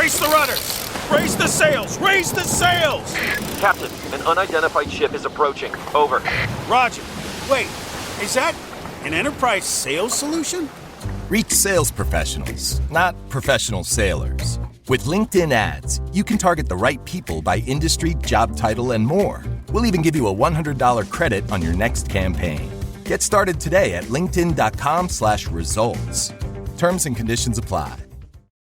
Brace the rudders! Raise the sails! Raise the sails! Captain, an unidentified ship is approaching. Over. Roger. Wait, is that an Enterprise sales solution? Reach sales professionals, not professional sailors. With LinkedIn ads, you can target the right people by industry, job title, and more. We'll even give you a $100 credit on your next campaign. Get started today at linkedin.com/results. Terms and conditions apply.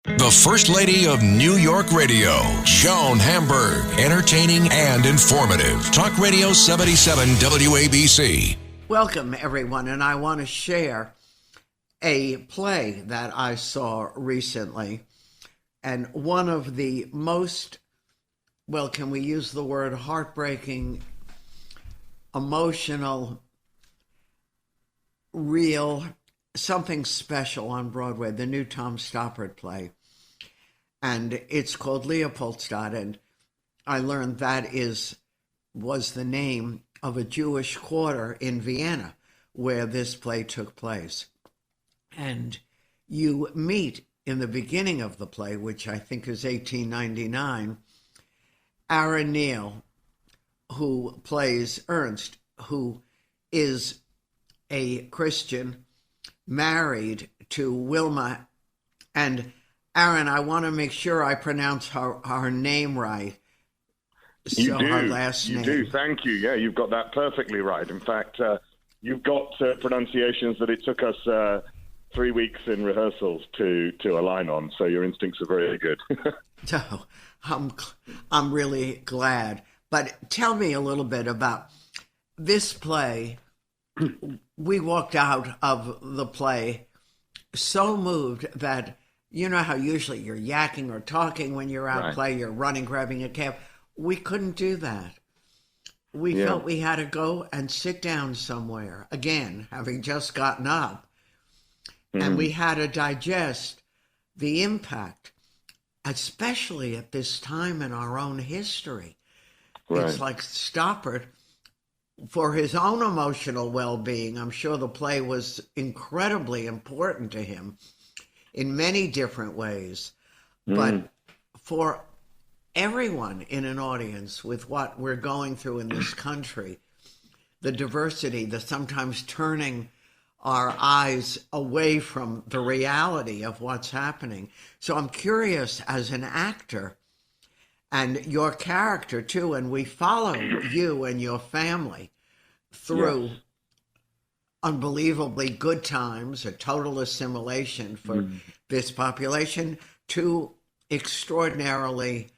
The First Lady of New York Radio, Joan Hamburg. Entertaining and informative. Talk Radio 77 WABC. Welcome, everyone, and I want to share a play that I saw recently. And one of the most, well, can we use the word heartbreaking, emotional, real, something special on Broadway, the new Tom Stoppard play. And it's called Leopoldstadt, and I learned that was the name of a Jewish quarter in Vienna where this play took place. And you meet in the beginning of the play, which I think is 1899, Aaron Neal, who plays Ernst, who is a Christian, married to Wilma. And Aaron, I want to make sure I pronounce her name right. You do. Her last name. You do. Thank you. Yeah, you've got that perfectly right. In fact, you've got pronunciations that it took us 3 weeks in rehearsals to align on. So your instincts are very good. So I'm really glad. But tell me a little bit about this play. We walked out of the play so moved that, you know how usually you're yakking or talking when you're out play, you're running, grabbing a cab. We couldn't do that. We felt we had to go and sit down somewhere, again, having just gotten up, and we had to digest the impact, especially at this time in our own history. Right. It's like Stoppard, for his own emotional well-being, I'm sure the play was incredibly important to him in many different ways. But for everyone in an audience with what we're going through in this country, the diversity, the sometimes turning our eyes away from the reality of what's happening. So I'm curious, as an actor and your character too, and we follow you and your family through unbelievably good times, a total assimilation for this population, to extraordinarily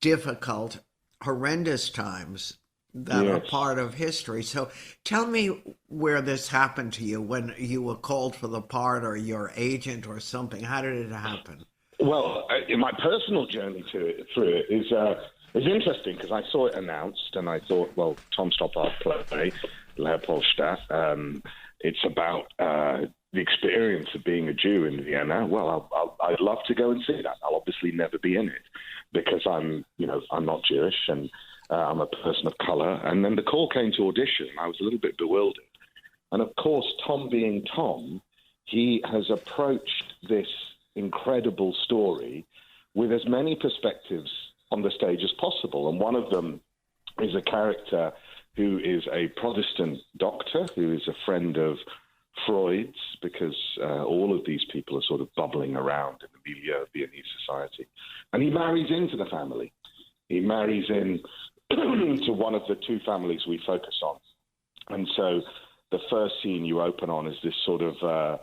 difficult, horrendous times that are part of history. So tell me where this happened to you, when you were called for the part, or your agent or something. How did it happen? Well, in my personal journey through it is interesting, because I saw it announced and I thought, well, Tom Stoppard play, Leopoldstadt, it's about the experience of being a Jew in Vienna. Well, I'd love to go and see that. I'll obviously never be in it because I'm not Jewish, and I'm a person of color. And then the call came to audition. I was a little bit bewildered. And of course, Tom being Tom, he has approached this incredible story with as many perspectives on the stage as possible. And one of them is a character who is a Protestant doctor, who is a friend of Freud's, because all of these people are sort of bubbling around in the milieu of Viennese society. And he marries into the family. He marries in to one of the two families we focus on. And so the first scene you open on is this sort of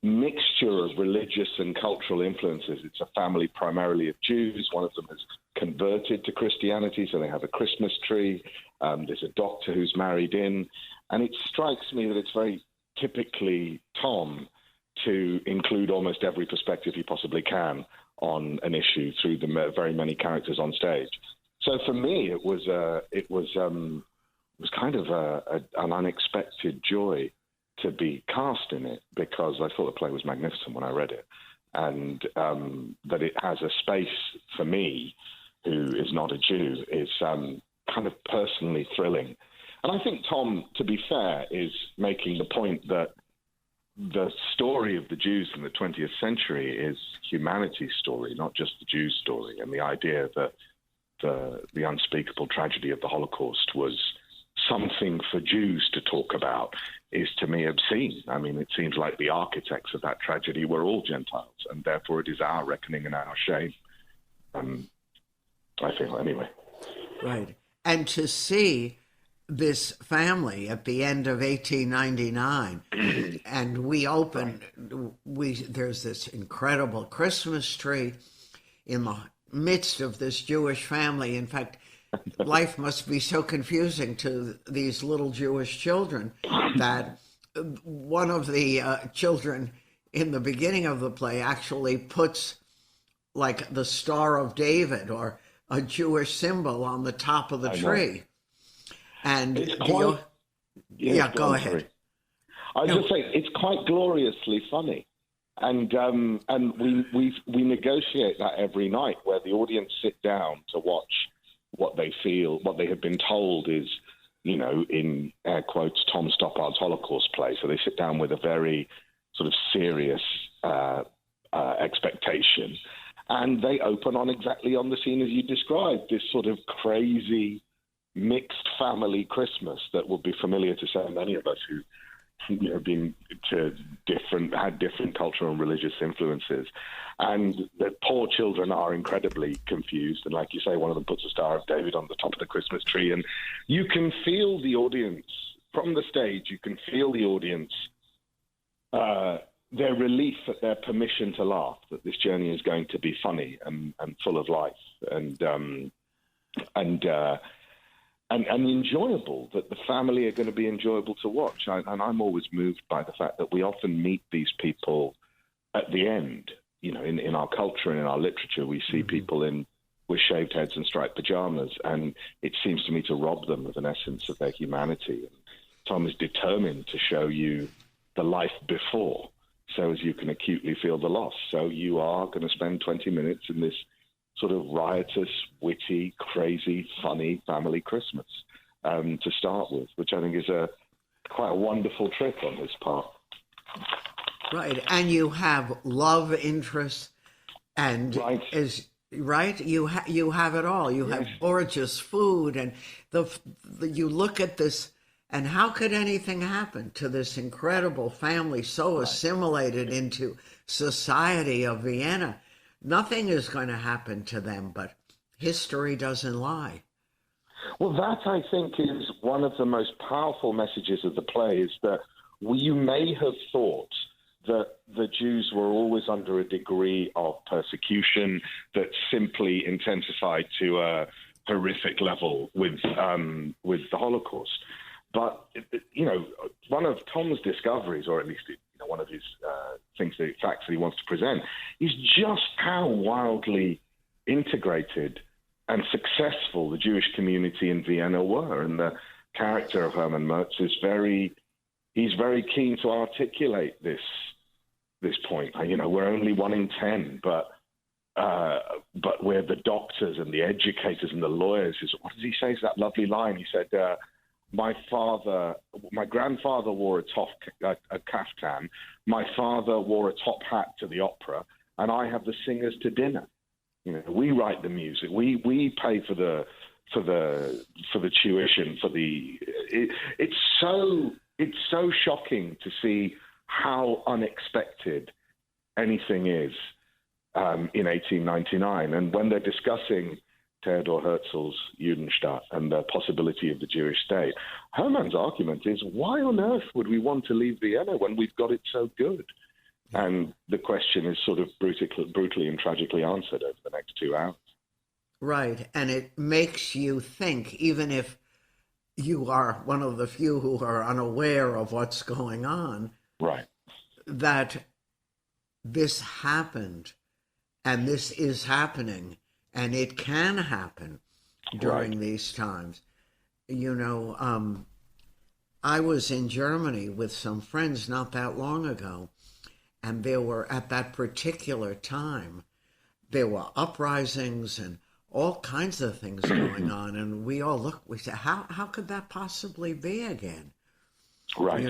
mixture of religious and cultural influences. It's a family primarily of Jews. One of them has converted to Christianity, so they have a Christmas tree. There's a doctor who's married in. And it strikes me that it's very typically Tom to include almost every perspective he possibly can on an issue through the very many characters on stage. So for me, it was kind of an unexpected joy to be cast in it, because I thought the play was magnificent when I read it, and that it has a space for me, who is not a Jew, is kind of personally thrilling. And I think Tom, to be fair, is making the point that the story of the Jews in the 20th century is humanity's story, not just the Jews' story. And the idea that the unspeakable tragedy of the Holocaust was something for Jews to talk about is, to me, obscene. I mean, it seems like the architects of that tragedy were all Gentiles, and therefore it is our reckoning and our shame. I feel, anyway. Right. And to see this family at the end of 1899, and there's this incredible Christmas tree in the midst of this Jewish family. In fact, life must be so confusing to these little Jewish children that one of the children in the beginning of the play actually puts like the Star of David or a Jewish symbol on the top of the tree. And it's quite, go ahead. I was just saying, it's quite gloriously funny. And we negotiate that every night, where the audience sit down to watch what they feel, what they have been told is, in air quotes, Tom Stoppard's Holocaust play. So they sit down with a very sort of serious expectation, and they open on exactly on the scene as you described, this sort of crazy mixed family Christmas that will be familiar to so many of us who had different cultural and religious influences. And the poor children are incredibly confused. And like you say, one of them puts a Star of David on the top of the Christmas tree. And you can feel the audience from the stage. You can feel the audience, their relief at their permission to laugh, that this journey is going to be funny and full of life and enjoyable, that the family are going to be enjoyable to watch. And I'm always moved by the fact that we often meet these people at the end. In our culture and in our literature, we see people with shaved heads and striped pajamas, and it seems to me to rob them of an essence of their humanity. And Tom is determined to show you the life before, so as you can acutely feel the loss. So you are going to spend 20 minutes in this sort of riotous, witty, crazy, funny family Christmas to start with, which I think is quite a wonderful trick on his part. Right, and you have love interests, and you have it all. You have gorgeous food, and you look at this, and how could anything happen to this incredible family so assimilated into society of Vienna? Nothing is going to happen to them, but history doesn't lie. Well, that, I think, is one of the most powerful messages of the play, is that you may have thought that the Jews were always under a degree of persecution that simply intensified to a horrific level with the Holocaust. But, one of Tom's discoveries, or at least one of his facts that he wants to present, is just how wildly integrated and successful the Jewish community in Vienna were. And the character of Hermann Merz is he's very keen to articulate this point. We're only 1 in 10, but we're the doctors and the educators and the lawyers. What does he say? Is that lovely line? He said, my grandfather wore a kaftan. My father wore a top hat to the opera, and I have the singers to dinner. We write the music. We pay for the tuition. It's so shocking to see how unexpected anything is in 1899. And when they're discussing Theodor Herzl's Judenstaat and the possibility of the Jewish state, Hermann's argument is, why on earth would we want to leave Vienna when we've got it so good? And the question is sort of brutally and tragically answered over the next 2 hours. Right. And it makes you think, even if you are one of the few who are unaware of what's going on, right, that this happened and this is happening. And it can happen during these times. I was in Germany with some friends not that long ago, and there were, at that particular time, there were uprisings and all kinds of things going on. And we all looked, we said, how could that possibly be again? Right.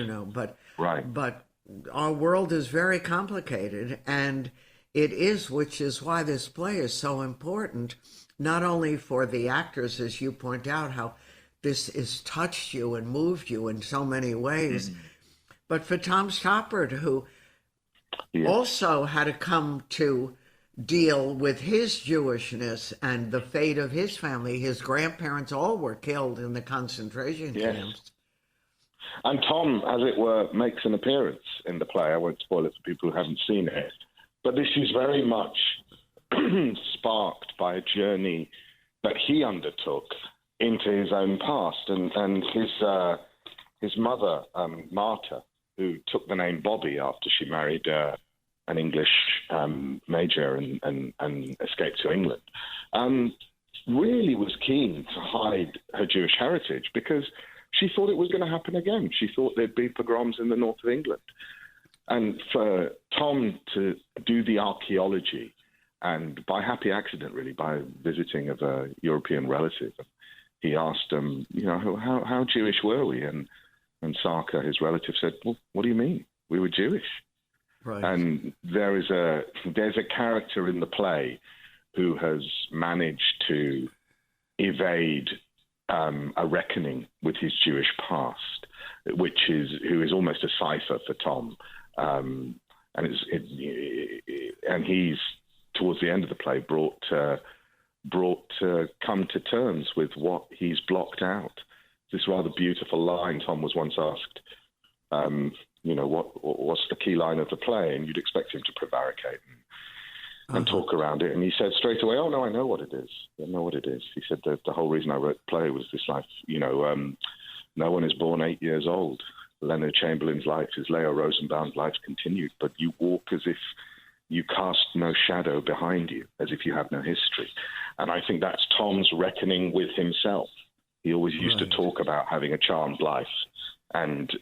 But our world is very complicated, and it is, which is why this play is so important, not only for the actors, as you point out, how this has touched you and moved you in so many ways, but for Tom Stoppard, who also had to come to deal with his Jewishness and the fate of his family. His grandparents all were killed in the concentration camps. And Tom, as it were, makes an appearance in the play. I won't spoil it for people who haven't seen it. But this is very much sparked by a journey that he undertook into his own past. And his mother, Marta, who took the name Bobby after she married an English major and escaped to England, really was keen to hide her Jewish heritage because she thought it was going to happen again. She thought there'd be pogroms in the north of England. And for Tom to do the archaeology, and by happy accident, really, by visiting of a European relative, he asked him, how Jewish were we? And Sarka, his relative, said, well, what do you mean? We were Jewish. Right. And there's a character in the play who has managed to evade a reckoning with his Jewish past, who is almost a cipher for Tom, and he's towards the end of the play brought to come to terms with what he's blocked out. This rather beautiful line. Tom was once asked, what's the key line of the play? And you'd expect him to prevaricate and talk around it. And he said straight away, oh, no, I know what it is. I know what it is. He said that the whole reason I wrote the play was this life, no one is born 8 years old. Leonard Chamberlain's life is Leo Rosenbaum's life continued, but you walk as if you cast no shadow behind you, as if you have no history. And I think that's Tom's reckoning with himself. He always used to talk about having a charmed life. And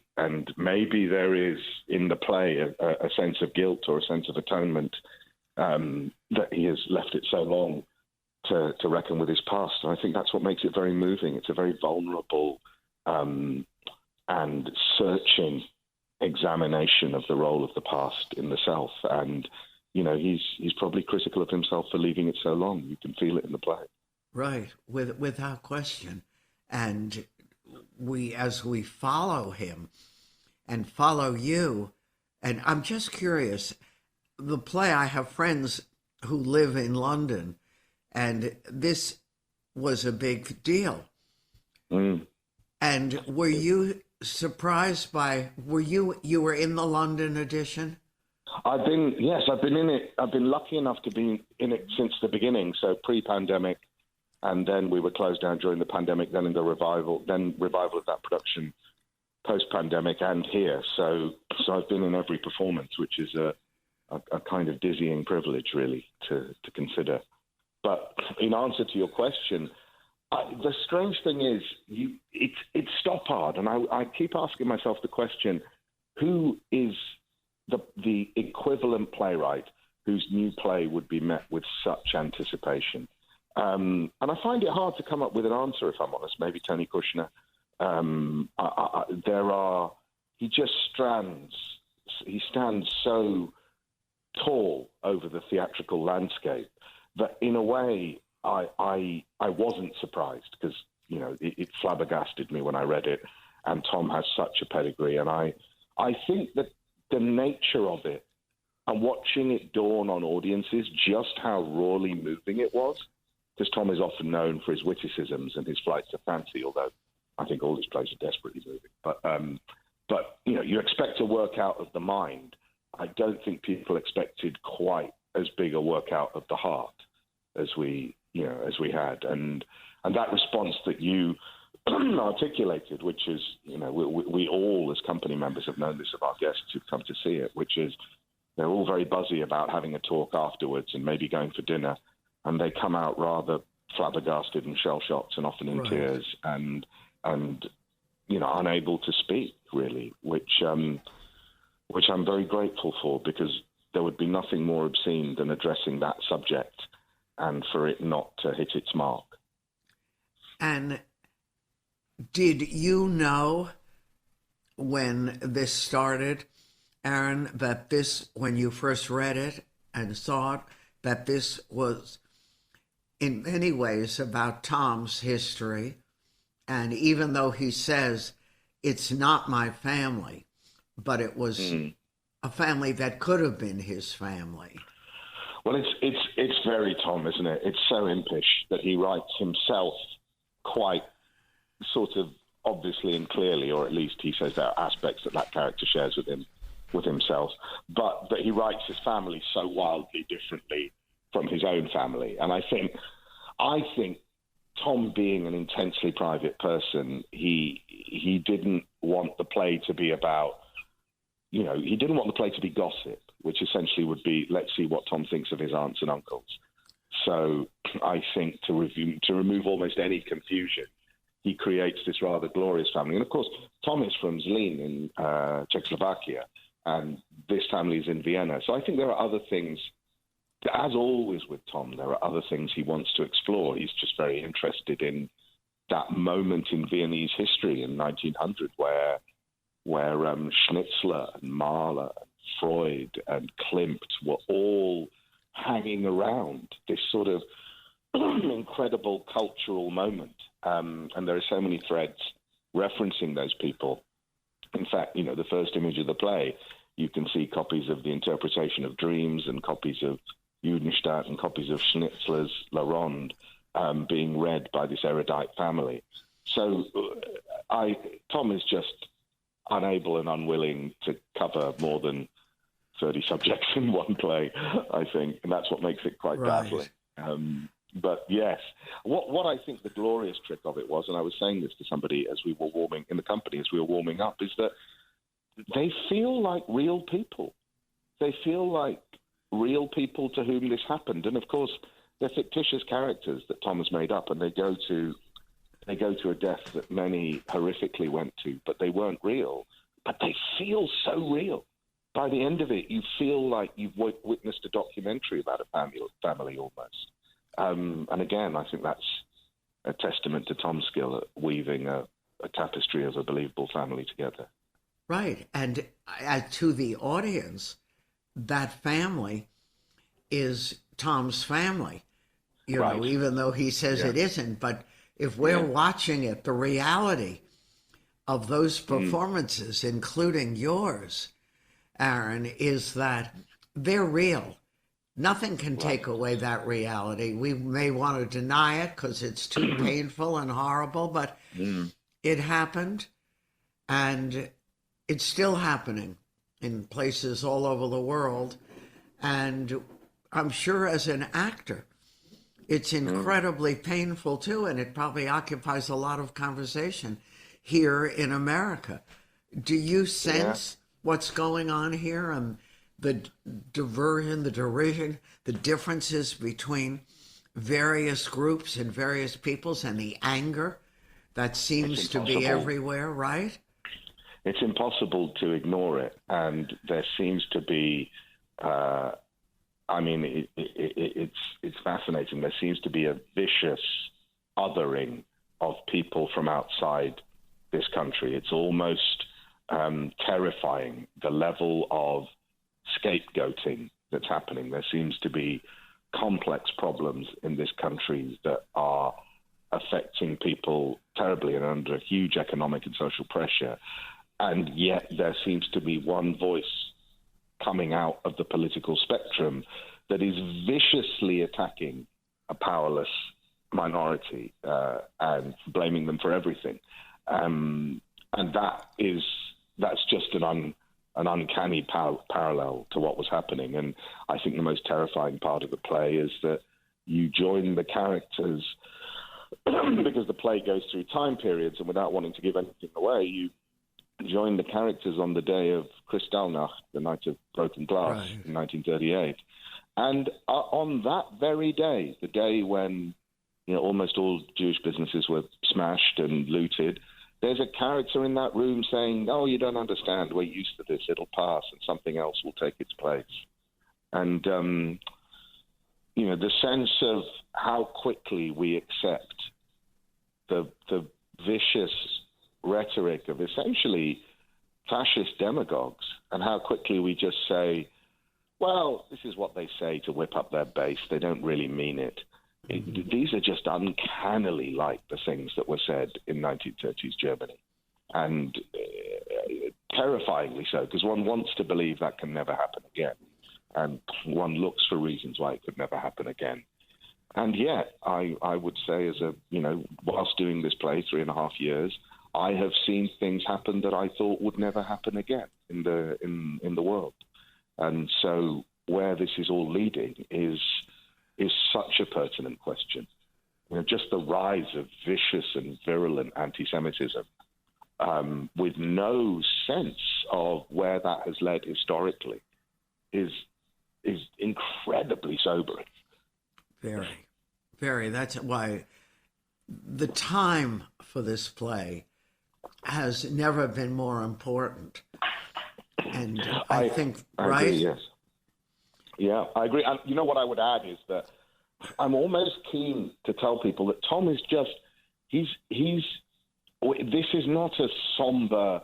maybe there is in the play a sense of guilt or a sense of atonement that he has left it so long to reckon with his past. And I think that's what makes it very moving. It's a very vulnerable and searching examination of the role of the past in the self. And, he's probably critical of himself for leaving it so long. You can feel it in the play. Right, without question. And as we follow him and follow you, and I'm just curious, the play, I have friends who live in London, and this was a big deal. And were you surprised you were in the London edition? I've been in it. I've been lucky enough to be in it since the beginning, so pre-pandemic. And then we were closed down during the pandemic, then in the revival of that production post-pandemic and here. So I've been in every performance, which is a kind of dizzying privilege, really, to consider. But in answer to your question, the strange thing is it's Stoppard, and I keep asking myself the question, who is the equivalent playwright whose new play would be met with such anticipation? And I find it hard to come up with an answer, if I'm honest. Maybe Tony Kushner. He stands so tall over the theatrical landscape that, in a way, I wasn't surprised because it flabbergasted me when I read it. And Tom has such a pedigree, and I think that the nature of it and watching it dawn on audiences just how rawly moving it was. Because Tom is often known for his witticisms and his flights of fancy, although I think all his plays are desperately moving. But you expect a work out of the mind. I don't think people expected quite as big a work out of the heart as we had, and that response that you articulated, which is we all as company members have known this of our guests who've come to see it, which is they're all very buzzy about having a talk afterwards and maybe going for dinner. And they come out rather flabbergasted and shell-shocked and often in tears and unable to speak, really, which I'm very grateful for, because there would be nothing more obscene than addressing that subject and for it not to hit its mark. And did you know when this started Aaron, that this, when you first read it and saw it, that this was in many ways about Tom's history. And even though he says, it's not my family, but it was a family that could have been his family. Well, it's very Tom, isn't it? It's so impish that he writes himself quite sort of obviously and clearly, or at least he says there are aspects that character shares with himself, but that he writes his family so wildly differently from his own family. And I think Tom, being an intensely private person, he didn't want the play to be about, he didn't want the play to be gossip, which essentially would be, let's see what Tom thinks of his aunts and uncles. So I think to remove almost any confusion, he creates this rather glorious family. And of course, Tom is from Zlín in Czechoslovakia, and this family is in Vienna. So I think there are other things. As always with Tom, there are other things he wants to explore. He's just very interested in that moment in Viennese history in 1900 where Schnitzler and Mahler and Freud and Klimt were all hanging around this sort of incredible cultural moment. And there are so many threads referencing those people. In fact, the first image of the play, you can see copies of the Interpretation of Dreams and copies of Judenstadt and copies of Schnitzler's La Ronde being read by this erudite family. So Tom is just unable and unwilling to cover more than 30 subjects in one play, I think, and that's what makes it quite dazzling. But yes, what I think the glorious trick of it was, and I was saying this to somebody as we were warming up, is that they feel like real people. They feel like real people to whom this happened. And of course, they're fictitious characters that Tom has made up, and they go to a death that many horrifically went to, but they weren't real. But they feel so real. By the end of it, you feel like you've witnessed a documentary about a family almost. And again, I think that's a testament to Tom's skill at weaving a tapestry of a believable family together. Right. And to the audience, that family is Tom's family, even though he says it isn't. But if we're watching it, the reality of those performances, including yours, Aaron, is that they're real. Nothing can take away that reality. We may want to deny it because it's too painful and horrible, but it happened, and it's still happening in places all over the world. And I'm sure as an actor, it's incredibly painful too, and it probably occupies a lot of conversation here in America. Do you sense what's going on here and the diversion, the derision, the differences between various groups and various peoples, and the anger that seems to be everywhere, right? It's impossible to ignore it, and there seems to be, it's fascinating. There seems to be a vicious othering of people from outside this country. It's almost terrifying, the level of scapegoating that's happening. There seems to be complex problems in this country that are affecting people terribly and under huge economic and social pressure. And yet there seems to be one voice coming out of the political spectrum that is viciously attacking a powerless minority and blaming them for everything. And that's just an uncanny parallel to what was happening. And I think the most terrifying part of the play is that you join the characters because the play goes through time periods, and without wanting to give anything away, you join the characters on the day of Kristallnacht, the night of broken glass in 1938. And on that very day, the day when almost all Jewish businesses were smashed and looted, there's a character in that room saying, "Oh, you don't understand. We're used to this. It'll pass, and something else will take its place." And the sense of how quickly we accept the vicious rhetoric of essentially fascist demagogues and how quickly we just say, well, this is what they say to whip up their base. They don't really mean it. These are just uncannily like the things that were said in 1930s Germany, and terrifyingly so, because one wants to believe that can never happen again, and one looks for reasons why it could never happen again. And yet, I would say, whilst doing this play 3.5 years, I have seen things happen that I thought would never happen again in the world. And so, where this is all leading is such a pertinent question. Just the rise of vicious and virulent anti-Semitism, with no sense of where that has led historically, is incredibly sobering. Very, very. That's why the time for this play has never been more important. And I think, right? Agree, yes. Yeah, I agree. And you know what I would add is that I'm almost keen to tell people that Tom is just, this is not a somber,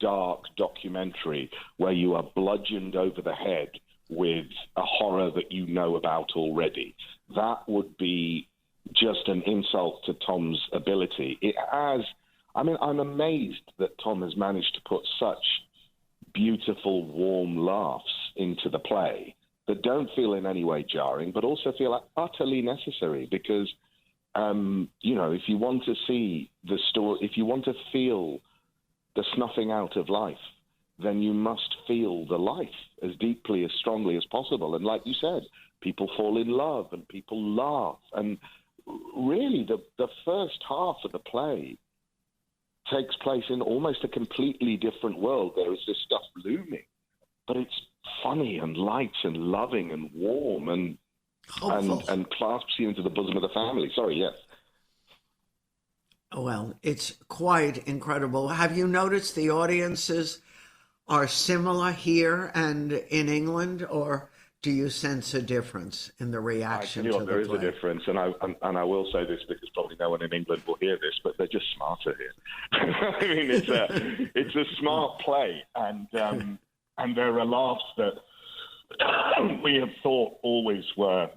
dark documentary where you are bludgeoned over the head with a horror that you know about already. That would be just an insult to Tom's ability. I'm amazed that Tom has managed to put such beautiful, warm laughs into the play that don't feel in any way jarring, but also feel utterly necessary because, if you want to see the story, if you want to feel the snuffing out of life, then you must feel the life as deeply, as strongly as possible. And like you said, people fall in love and people laugh. And really, the first half of the play takes place in almost a completely different world. There is this stuff looming, but it's funny and light and loving and warm and clasps you into the bosom of the family. Sorry, yes. Well, it's quite incredible. Have you noticed the audiences are similar here and in England, or do you sense a difference in the reaction to the play? There is a difference, and I will say this because probably no one in England will hear this, but they're just smarter here. I mean, it's a smart play, and there are laughs that we have thought always were,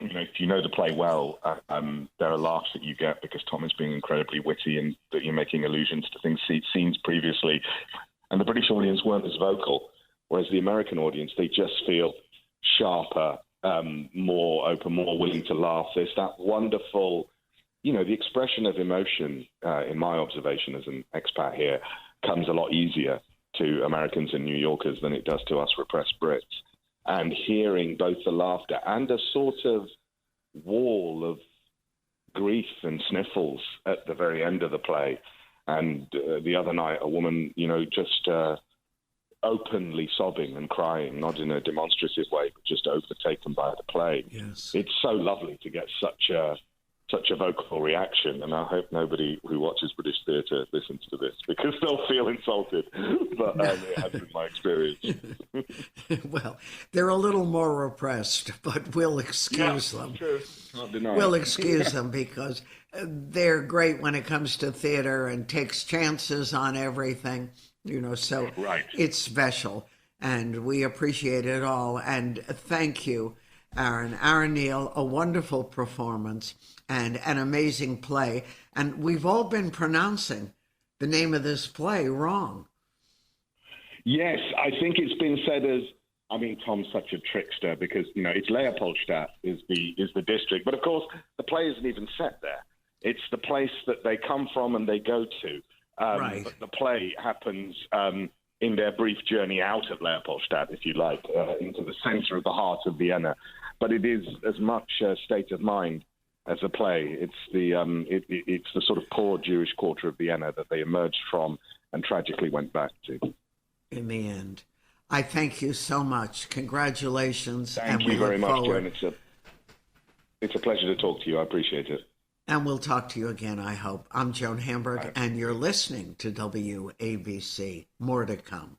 if you know the play well, there are laughs that you get because Tom is being incredibly witty and that you're making allusions to things scenes previously. And the British audience weren't as vocal, whereas the American audience, they just feel sharper, more open, more willing to laugh. There's that wonderful, the expression of emotion, in my observation as an expat here, comes a lot easier to Americans and New Yorkers than it does to us repressed Brits. And hearing both the laughter and a sort of wall of grief and sniffles at the very end of the play. And the other night, a woman, just openly sobbing and crying, not in a demonstrative way, but just overtaken by the play. Yes. It's so lovely to get such a vocal reaction, and I hope nobody who watches British theatre listens to this because they'll feel insulted. But it has been my experience. Well, they're a little more repressed, but we'll excuse them. True. Not deny We'll it. excuse them because they're great when it comes to theater and takes chances on everything, so Right. It's special, and we appreciate it all. And thank you, Aaron Neal, a wonderful performance and an amazing play. And we've all been pronouncing the name of this play wrong. Yes, I think it's been said as, Tom's such a trickster because, it's Leopoldstadt is the district. But of course, the play isn't even set there. It's the place that they come from and they go to. Right. But the play happens in their brief journey out of Leopoldstadt, if you like, into the center of the heart of Vienna. But it is as much a state of mind as a play. It's the sort of poor Jewish quarter of Vienna that they emerged from and tragically went back to. In the end. I thank you so much. Congratulations. Thank you very much, Joan. It's a pleasure to talk to you. I appreciate it. And we'll talk to you again, I hope. I'm Joan Hamburg, and you're listening to WABC. More to come.